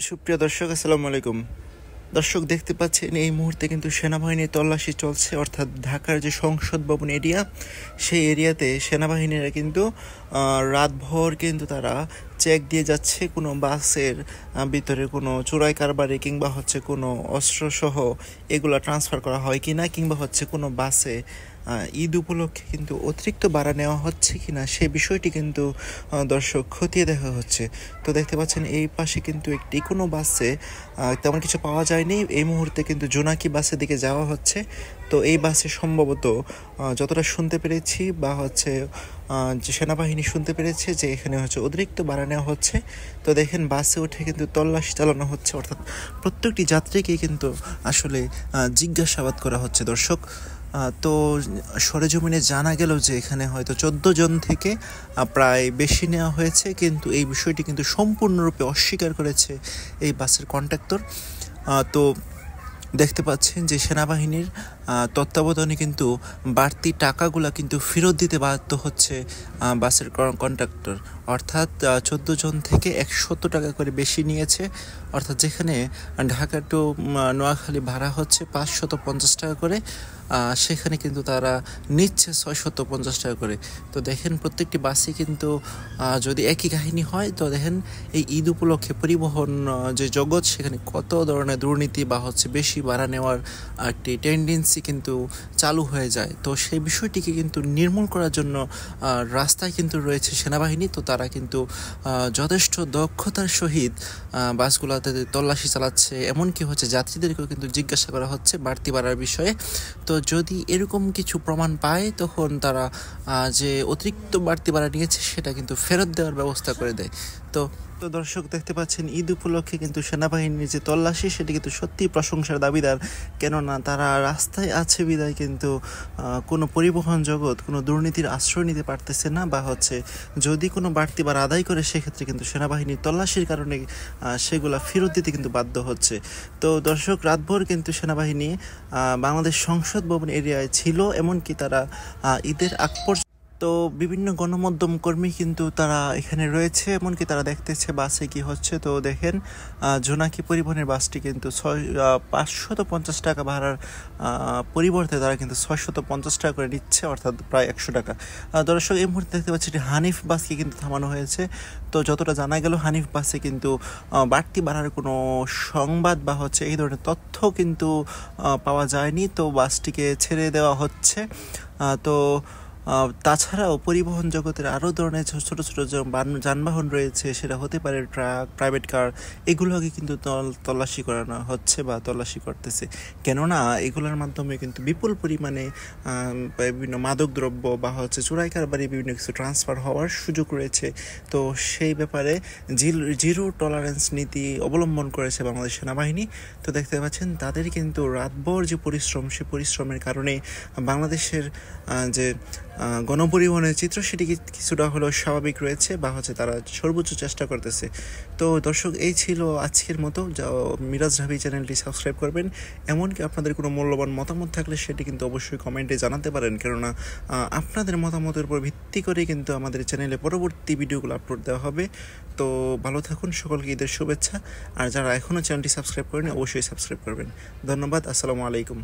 সুপ্রিয় দর্শক, আসসালামু আলাইকুম। দর্শক, দেখতে পাচ্ছেন এই মুহূর্তে কিন্তু সেনাবাহিনীর তল্লাশি চলছে, অর্থাৎ ঢাকার যে সংসদ ভবন এরিয়া, সেই এরিয়াতে সেনাবাহিনীরা কিন্তু রাতভর কিন্তু তারা চেক দিয়ে যাচ্ছে কোনো বাসের ভিতরে কোনো চোরাই কারবারি কিংবা কোনো অস্ত্রসহ এগুলো ট্রান্সফার করা হয় কি না, কিংবা কোনো বাসে ঈদ উপলক্ষে কিন্তু অতিরিক্ত ভাড়া নেওয়া হচ্ছে কিনা সে বিষয়টি কিন্তু দর্শক খতিয়ে দেখা হচ্ছে। তো দেখতে পাচ্ছেন এই পাশে কিন্তু একটি কোনো বাসে তেমন কিছু পাওয়া যায়নি। এই মুহূর্তে কিন্তু জোনাকি বাসের দিকে যাওয়া হচ্ছে। তো এই বাসে সম্ভবত যতটা শুনতে পেরেছি বা যে সেনাবাহিনী শুনতে পেরেছে যে এখানে অতিরিক্ত ভাড়া নেওয়া হচ্ছে। তো দেখেন বাসে উঠে কিন্তু তল্লাশি চালানো হচ্ছে, অর্থাৎ প্রত্যেকটি যাত্রীকে কিন্তু আসলে জিজ্ঞাসাবাদ করা হচ্ছে। দর্শক, তো সরেজমিনে জানা গেল যে এখানে হয়তো 14 জন থেকে প্রায় বেশি নেওয়া হয়েছে, কিন্তু এই বিষয়টি কিন্তু সম্পূর্ণরূপে অস্বীকার করেছে এই বাসের কন্ডাক্টর। তো দেখতে পাচ্ছেন যে সেনাবাহিনীর তত্ত্বাবধানে কিন্তু বাড়তি টাকাগুলা কিন্তু ফেরত দিতে বাধ্য হচ্ছে বাসের কন্ডাক্টর, অর্থাৎ 14 জন থেকে 100 টাকা করে বেশি নিয়েছে। অর্থাৎ যেখানে ঢাকা টু নোয়াখালী ভাড়া হচ্ছে 550 টাকা করে, সেখানে কিন্তু তারা নিচ্ছে 650 টাকা করে। তো দেখেন প্রত্যেকটি বাসই কিন্তু যদি একই কাহিনী হয়, তো দেখেন এই ঈদ উপলক্ষে পরিবহন যে জগৎ, সেখানে কত ধরনের দুর্নীতি বা বেশি ভাড়া নেওয়ার একটি টেন্ডেন্সি কিন্তু চালু হয়ে যায়। তো সেই বিষয়টিকে কিন্তু নির্মূল করার জন্য রাস্তায় কিন্তু রয়েছে সেনাবাহিনী। তো তারা কিন্তু যথেষ্ট দক্ষতার সহিত বাসগুলোতে তল্লাশি চালাচ্ছে, এমনকি যাত্রীদেরকেও কিন্তু জিজ্ঞাসা করা হচ্ছে বাড়তি ভাড়ার বিষয়ে। তো যদি এরকম কিছু প্রমাণ পায়, তখন তারা যে অতিরিক্ত বাড়তি ভাড়া নিয়েছে সেটা কিন্তু ফেরত দেওয়ার ব্যবস্থা করে দেয়। তো দর্শক, দেখতে পাচ্ছেন ঈদ উপলক্ষে কিন্তু সেনাবাহিনীর যে তল্লাশি সেটি কিন্তু সত্যিই প্রশংসার দাবিদার। কেননা তারা রাস্তায় আছে বিদায় কিন্তু কোনো পরিবহন জগৎ কোনো দুর্নীতির আশ্রয় নিতে পারতেছে না, বা যদি কোনো বাড়তি ভাড়া আদায় করে সেক্ষেত্রে কিন্তু সেনাবাহিনীর তল্লাশির কারণে সেগুলা ফেরত দিতে কিন্তু বাধ্য হচ্ছে। তো দর্শক, রাতভর কিন্তু সেনাবাহিনী বাংলাদেশ সংসদ ভবন এরিয়ায় ছিল, এমনকি তারা ঈদের আগ পর্যন্ত তো বিভিন্ন গণমাধ্যম কর্মী কিন্তু তারা এখানে রয়েছে, এমনকি তারা দেখতেছে বাসে কি হচ্ছে। তো দেখেন জোনাকি পরিবহনের বাসটি কিন্তু 550 টাকা ভাড়ার পরিবর্তে তারা কিন্তু 650 টাকা করে নিচ্ছে, অর্থাৎ প্রায় 100 টাকা। দর্শক, এই মুহূর্তে দেখতে পাচ্ছি হানিফ বাসকে কিন্তু থামানো হয়েছে। তো যতটা জানা গেল, হানিফ বাসে কিন্তু বাড়তি ভাড়ার কোনো সংবাদ বা এই ধরনের তথ্য কিন্তু পাওয়া যায়নি। তো বাসটিকে ছেড়ে দেওয়া হচ্ছে। তো তাছাড়াও পরিবহন জগতের আরও ধরনের ছোট ছোট যে যানবাহন রয়েছে, সেটা হতে পারে ট্রাক, প্রাইভেট কার, এগুলোকে কিন্তু তল্লাশি করানো হচ্ছে বা তল্লাশি করতেছে। কেননা এগুলোর মাধ্যমে কিন্তু বিপুল পরিমাণে বিভিন্ন মাদকদ্রব্য বা চোরাই কারবারি বিভিন্ন কিছু ট্রান্সফার হওয়ার সুযোগ রয়েছে। তো সেই ব্যাপারে জিরো টলারেন্স নীতি অবলম্বন করেছে বাংলাদেশ সেনাবাহিনী। তো দেখতে পাচ্ছেন তাদের কিন্তু রাতভর যে পরিশ্রম, সে পরিশ্রমের কারণে বাংলাদেশের যে গণপরিবহনের চিত্র সেটি কিছুটা হলেও স্বাভাবিক রয়েছে, বা তারা সর্বোচ্চ চেষ্টা করতেছে। তো দর্শক, এই ছিল আজকের মতো। মিরাজ ঢাবি চ্যানেলটি সাবস্ক্রাইব করবেন। এমনকি আপনাদের কোনো মূল্যবান মতামত থাকলে সেটি কিন্তু অবশ্যই কমেন্টে জানাতে পারেন, কেননা আপনাদের মতামতের উপর ভিত্তি করে কিন্তু আমাদের চ্যানেলে পরবর্তী ভিডিওগুলো আপলোড দেওয়া হবে। তো ভালো থাকুন, সকলকে ঈদের শুভেচ্ছা। আর যারা এখনও চ্যানেলটি সাবস্ক্রাইব করেনি অবশ্যই সাবস্ক্রাইব করবেন। ধন্যবাদ, আসসালামু আলাইকুম।